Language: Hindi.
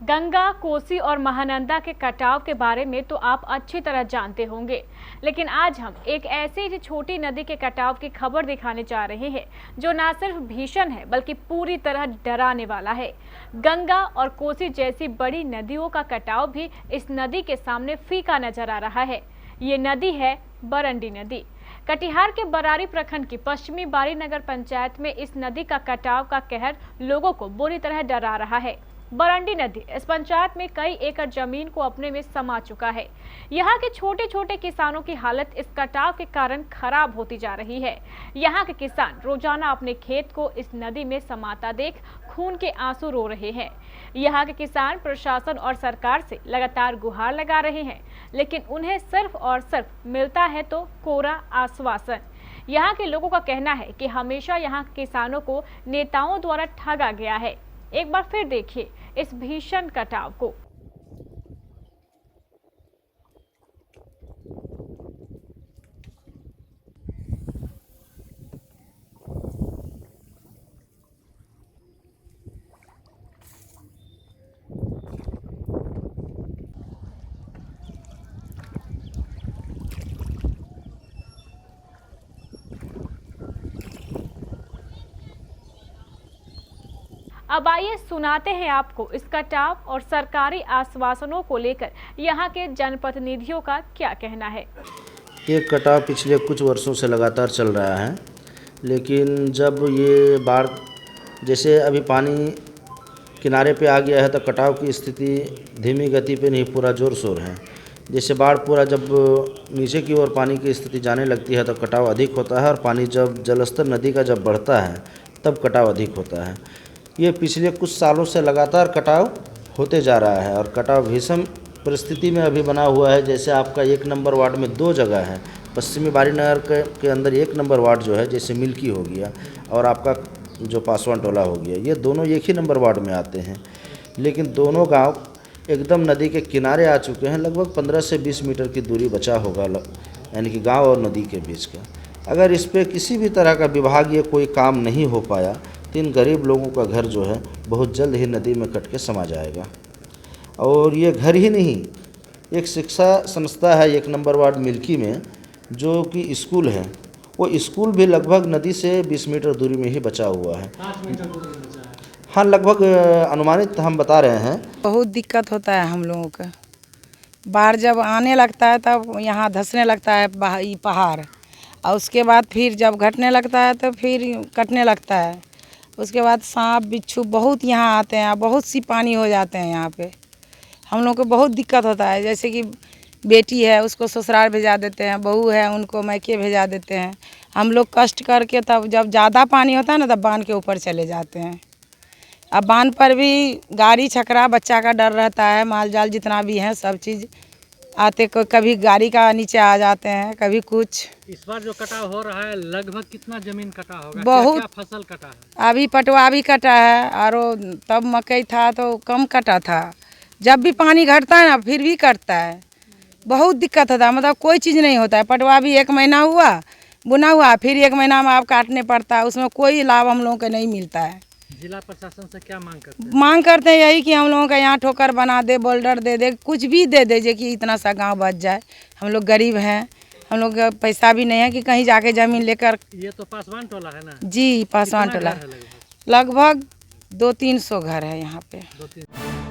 गंगा, कोसी और महानंदा के कटाव के बारे में तो आप अच्छी तरह जानते होंगे, लेकिन आज हम एक ऐसी छोटी नदी के कटाव की खबर दिखाने जा रहे हैं जो न सिर्फ भीषण है बल्कि पूरी तरह डराने वाला है। गंगा और कोसी जैसी बड़ी नदियों का कटाव भी इस नदी के सामने फीका नजर आ रहा है। ये नदी है बरंडी नदी। कटिहार के बरारी प्रखंड की पश्चिमी बारी नगर पंचायत में इस नदी का कटाव का कहर लोगों को बुरी तरह डरा रहा है। बरंडी नदी इस पंचायत में कई एकड़ जमीन को अपने में समा चुका है। यहाँ के छोटे छोटे किसानों की हालत इस कटाव के कारण खराब होती जा रही है। यहाँ के किसान रोजाना अपने खेत को इस नदी में समाता देख खून के आंसू रो रहे हैं। यहाँ के किसान प्रशासन और सरकार से लगातार गुहार लगा रहे हैं, लेकिन उन्हें सिर्फ और सिर्फ मिलता है तो कोरा आश्वासन। यहाँ के लोगों का कहना है कि हमेशा यहाँ किसानों को नेताओं द्वारा ठगा गया है। एक बार फिर देखिए इस भीषण कटाव को। अब आइए सुनाते हैं आपको इस कटाव और सरकारी आश्वासनों को लेकर यहाँ के जनप्रतिनिधियों का क्या कहना है। ये कटाव पिछले कुछ वर्षों से लगातार चल रहा है, लेकिन जब ये बाढ़ जैसे अभी पानी किनारे पे आ गया है तो कटाव की स्थिति धीमी गति पे नहीं, पूरा जोर शोर है। जैसे बाढ़ पूरा जब नीचे की ओर पानी की स्थिति जाने लगती है तो कटाव अधिक होता है, और पानी जब जलस्तर नदी का जब बढ़ता है तब कटाव अधिक होता है। ये पिछले कुछ सालों से लगातार कटाव होते जा रहा है, और कटाव भीषण परिस्थिति में अभी बना हुआ है। जैसे आपका 1 नंबर वार्ड में 2 जगह है, पश्चिमी बारी नगर के अंदर 1 नंबर वार्ड जो है जैसे मिल्की हो गया और आपका जो पासवान टोला हो गया, ये दोनों एक ही नंबर वार्ड में आते हैं, लेकिन दोनों गांव एकदम नदी के किनारे आ चुके हैं। लगभग 15 से 20 मीटर की दूरी बचा होगा, यानी कि गांव और नदी के बीच का। अगर इस पर किसी भी तरह का विभागीय कोई काम नहीं हो पाया तो इन गरीब लोगों का घर जो है बहुत जल्द ही नदी में कट के समा जाएगा। और ये घर ही नहीं, एक शिक्षा संस्था है 1 नंबर वार्ड मिल्की में जो कि स्कूल है, वो स्कूल भी लगभग नदी से 20 मीटर दूरी में ही बचा हुआ है। 5 मीटर दूरी में बचा है। हाँ, लगभग अनुमानित हम बता रहे हैं। बहुत दिक्कत होता है हम लोगों का। बाढ़ जब आने लगता है तब यहाँ धंसने लगता है पहाड़, और उसके बाद फिर जब घटने लगता है तो फिर कटने लगता है। उसके बाद सांप बिच्छू बहुत यहाँ आते हैं, बहुत सी पानी हो जाते हैं यहाँ पे। हम लोग को बहुत दिक्कत होता है। जैसे कि बेटी है उसको ससुराल भेजा देते हैं, बहू है उनको मैके भेजा देते हैं। हम लोग कष्ट करके तब जब ज़्यादा पानी होता है ना तब बांध के ऊपर चले जाते हैं। अब बांध पर भी गाड़ी छकरा बच्चा का डर रहता है, माल जाल जितना भी है सब चीज़ आते को, कभी गाड़ी का नीचे आ जाते हैं, कभी कुछ। इस बार जो कटाव हो रहा है लगभग कितना जमीन कटा होगा? बहुत। क्या फसल कटा है? अभी पटवा भी कटा है, और तब मकई था तो कम कटा था। जब भी पानी घटता है ना फिर भी कटता है। बहुत दिक्कत होता है, मतलब कोई चीज़ नहीं होता है। पटवा भी 1 महीना हुआ बुना हुआ, फिर 1 महीना में आप काटने पड़ता है, उसमें कोई लाभ हम लोगों को नहीं मिलता है। जिला प्रशासन से क्या मांग करते हैं? मांग करते हैं यही कि हम लोगों का यहाँ ठोकर बना दे, बोल्डर दे दे, कुछ भी दे दे कि इतना सा गांव बच जाए। हम लोग गरीब हैं, हम लोग का पैसा भी नहीं है कि कहीं जाके ज़मीन लेकर। ये तो पासवान टोला है ना? जी, पासवान टोला। लगभग 200-300 घर है यहाँ पे। 2-3